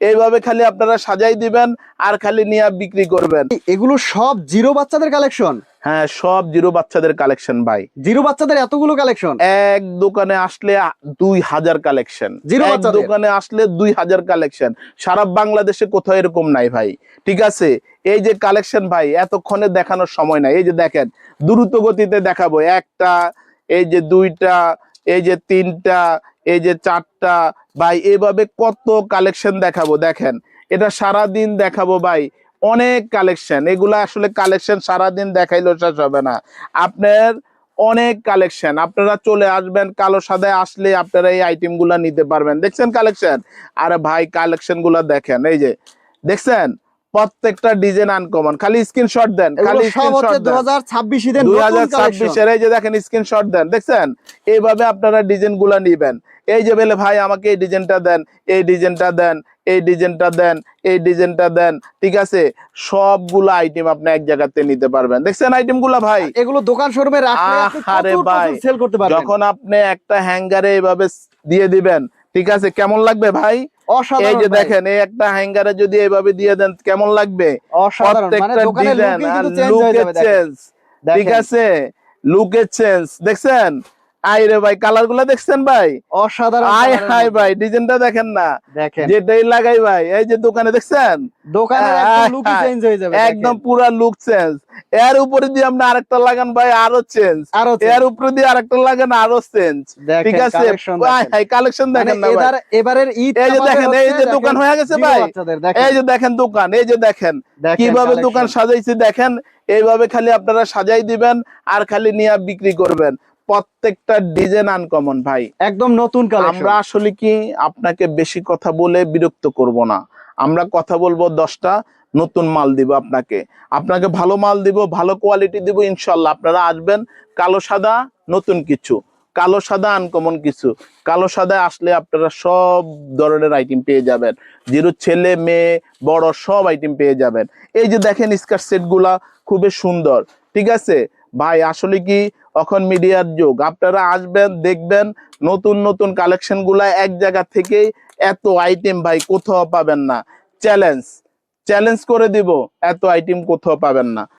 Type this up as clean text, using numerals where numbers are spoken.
এইভাবে খালি আপনারা সাজাই দিবেন আর খালি নিয়ে বিক্রি করবেন। এগুলো সব জিরো বাচ্চাদের কালেকশন? হ্যাঁ, সব জিরো বাচ্চাদের কালেকশন ভাই। জিরো বাচ্চাদের এতগুলো কালেকশন? এক দোকানে আসলে 2000 কালেকশন, জিরো এক বাচ্চাদের দোকানে আসলে 2000 কালেকশন। সারা বাংলাদেশে কোথাও এরকম নাই ভাই। ঠিক আছে, এই যে কালেকশন ভাই এতক্ষণে দেখানোর সময় নাই। এই যে দেখেন, দ্রুত গতিতে দেখাবো। একটা, এই যে দুইটা, এই যে তিনটা, এই যে চারটা ভাই, এভাবে কত কালেকশন দেখাবো। দেখেন, এটা সারা দিন দেখাবো ভাই, অনেক কালেকশন। এগুলা আসলে কালেকশন সারাদিন দেখাইলেও শেষ হবে না। আপনার অনেক কালেকশন, আপনারা চলে আসবেন। কালো সাদায় আসলে আপনারা এই আইটেম গুলা নিতে পারবেন। দেখছেন কালেকশন? আরে ভাই, কালেকশন গুলা দেখেন, এই যে দেখছেন, প্রত্যেকটা ডিজাইন আনকমন। খালি স্ক্রিনশট দেন, খালি স্ক্রিনশট দেন। 2026 এর এই যে দেখেন, স্ক্রিনশট দেন। দেখছেন, এইভাবে আপনারা ডিজাইন গুলা নিবেন। এই যে বলে ভাই আমাকে এই ডিজাইনটা দেন, এই ডিজাইনটা দেন, এই ডিজাইনটা দেন, এই ডিজাইনটা দেন। ঠিক আছে, সবগুলা আইটেম আপনি এক জায়গাতে নিতে পারবেন। দেখছেন আইটেম গুলা ভাই? এগুলো দোকান শোরুমে রাখলে আপনি আরে প্রচুর ভাই, প্রচুর সেল করতে পারবেন। যখন আপনি একটা হ্যাঙ্গারে এইভাবে দিয়ে দিবেন, ঠিক আছে, কেমন লাগবে ভাই? এই অসাধারণ যে ভাই, দেখেন, এই একটা হ্যাঙ্গারে যদি এইভাবে দিয়ে দেন কেমন লাগবে? অসাধারণ। মানে প্রত্যেকটা দোকানের ডিজাইন লুকই আর কিন্তু চেঞ্জ হয়ে লুকের যাবে। দেখেন চেঞ্জ। ঠিক দেখেন আছে, লুকের চেঞ্জ। দেখছেন? আইরে ভাই, কালার গুলা দেখছেন ভাই? অসাধারণ আয় কালারের হায় মধ্যে। ভাই, ডিজাইনটা দেখেন না? দেখেন যেটাই লাগাই ভাই, এই যে দোকানে দেখছেন, দোকানের একদম আয় লুকই হায়, চেঞ্জ হয়ে যাবে। একদম দেখেন পুরা লুক চেঞ্জ। এর উপরে দিয়ে আপনি আরেকটা লাগান ভাই, আরো চেঞ্জ। আরো এর চেঞ্জ। উপরে দিয়ে আরেকটা লাগান, আরো চেঞ্জ। ঠিক দেখেন আছে, কালেকশন আয় দেখেন। হায়, কালেকশন মানে দেখেন না ভাই? এবারের ঈদ এই যে দেখেন, এই যে দোকান দেখেন হয়ে গেছে জিরো ভাই। বাচ্চাদের। দেখেন এই যে দেখেন দোকান, এই যে দেখেন দেখেন কিভাবে দোকান কালেকশন। সাজাইছে। দেখেন, এইভাবে খালি আপনারা সাজাই দিবেন আর খালি নিয়ে বিক্রি করবেন। প্রত্যেকটা ডিজাইন আনকমন ভাই। একদম নতুন কালেকশন। আমরা আসলে কি আপনাকে বেশি কথা বলে বিরক্ত করব না। আমরা কথা বলবো 10টা, নতুন মাল দিব আপনাকে। আপনাকে ভালো মাল দিব, ভালো কোয়ালিটি দিব ইনশাল্লাহ। আপনারা আসবেন। কালো সাদা নতুন কিছু, কালো সাদা আনকমন কিছু। কালো সাদায় আসলে আপনারা সব ধরনের আইটেম পেয়ে যাবেন। যেরকম ছেলে মেয়ে বড় সব আইটেম পেয়ে যাবেন। এই যে দেখেন স্কার্ট সেট গুলা খুবই সুন্দর। ঠিক আছে ভাই, আসলে কি এখন মিডিয়ার যুগ। আপনারা আসবেন, দেখবেন নতুন নতুন কালেকশন গুলা এক জায়গা থেকেই। এত আইটেম ভাই কোথাও পাবেন না। চ্যালেঞ্জ, চ্যালেঞ্জ করে দিব, এত আইটেম কোথাও পাবেন না।